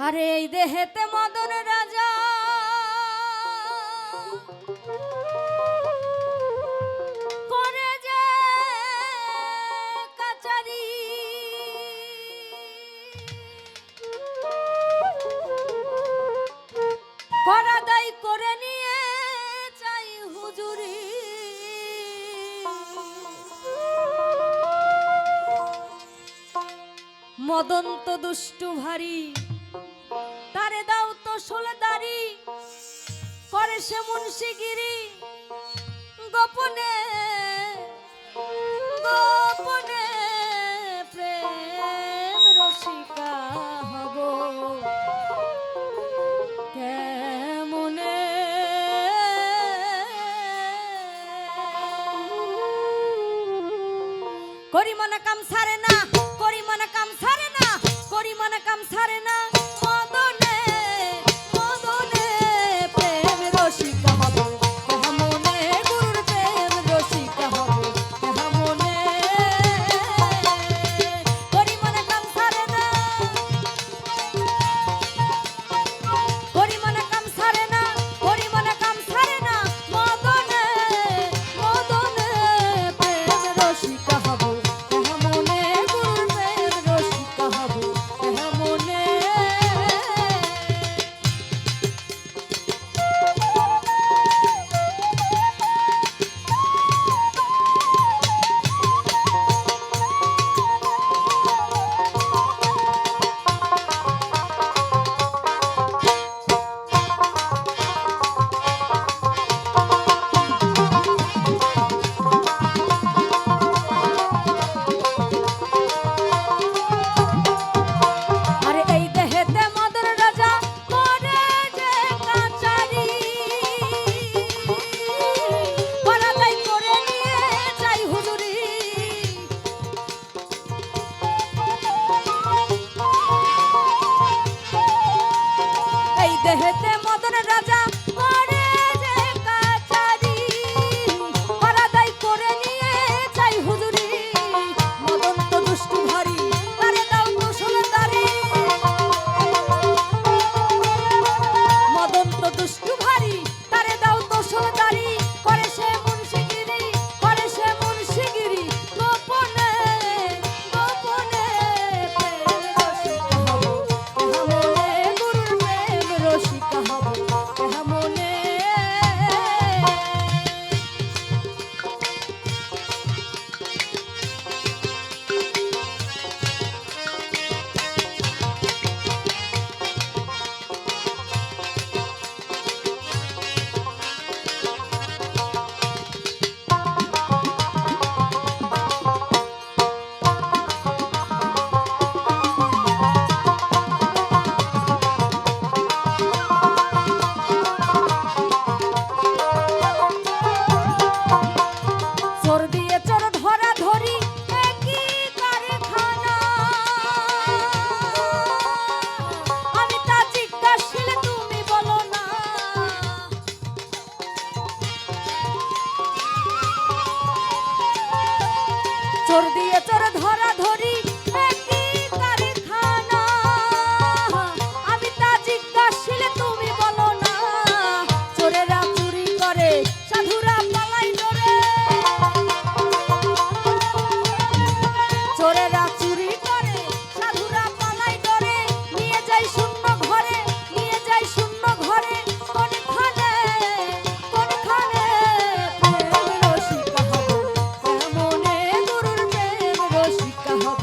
আরে এই দেহেতে মদন রাজা করে যে কাচারি করা দায় করে নিয়ে চাই হুজুরি মদন তো দুষ্টু ভারী তারে দাও তো সোলদারি করে সে মুন্সিগিরি গোপনে গোপনে প্রেম রসিকা হব কেমনে করি মনে কাম সারে না করি মনে কাম সারে না করি মনে কাম সারে না মদনে মদনে প্রেম রসিকা হব কেমনে গুরুর প্রেম রসিকা হব কেমনে করি মনে কাম সারে না করি মনে কাম সারে না করি মনে কাম সারে না মদনে মদনে প্রেম রসিকা হব কেমনে গুরুর প্রেম রসিকা হব কেমনে আরে এই দেহেতে মদন রাজা করে যে কাচারি পরাদাই করে নিয়ে চাই হুজুরি এই দেহেতে মদন রাজা করে যে কাচারি পরাদাই করে নিয়ে চাই হুজুরি মদন তো দুষ্টু ভারী তারে দাও তো সোলদারি মদন তো দুষ্টু ভারী তারে দাও তো সোলদারি করে সে মুন্সিগিরি গোপনে গোপনে প্রেম রসিকা হব কেমনে গুরুর প্রেম রসিকা হব কেমনে চোর দিয়ে চোর ধরা ধরি একই কারখানা আমি তা জিজ্ঞাসিল তুমি বলো না চোর দিয়ে চোর ধরা ধরি একই কারখানা আমি তা জিজ্ঞাসিল তুমি বলো না চোরেরা চুরি করে সাধুরা পালাই ডরে চোরেরা চুরি করে সাধুরা পালাই ডরে নিয়ে যায় শূন্য ঘরে নিয়ে যায় শূন্য ঘরে কোনখানে কোনখানে প্রেম রসিকা হব কেমনে গুরুর প্রেম রসিকা হব